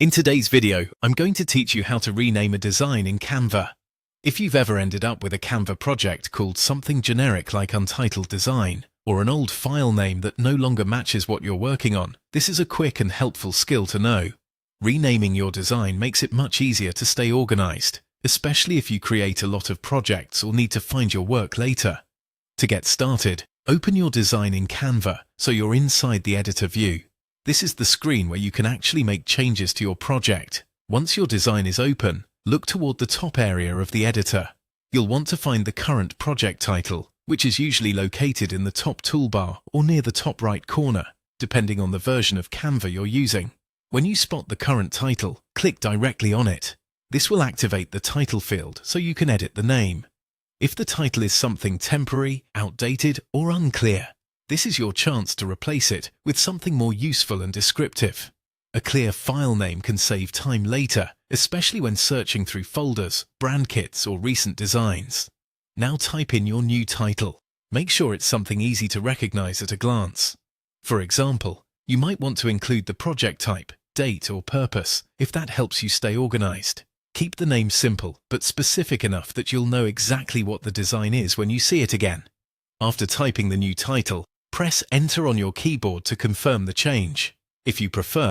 In today's video, I'm going to teach you how to rename a design in Canva. If you've ever ended up with a Canva project called something generic like Untitled Design, or an old file name that no longer matches what you're working on, this is a quick and helpful skill to know. Renaming your design makes it much easier to stay organized, especially if you create a lot of projects or need to find your work later. To get started, open your design in Canva so you're inside the editor view. This is the screen where you can actually make changes to your project. Once your design is open, look toward the top area of the editor. You'll want to find the current project title, which is usually located in the top toolbar or near the top right corner, depending on the version of Canva you're using. When you spot the current title, click directly on it. This will activate the title field so you can edit the name. If the title is something temporary, outdated, or unclear, this is your chance to replace it with something more useful and descriptive. A clear file name can save time later, especially when searching through folders, brand kits, or recent designs. Now type in your new title. Make sure it's something easy to recognize at a glance. For example, you might want to include the project type, date, or purpose, if that helps you stay organized. Keep the name simple, but specific enough that you'll know exactly what the design is when you see it again. After typing the new title, press Enter on your keyboard to confirm the change. If you prefer,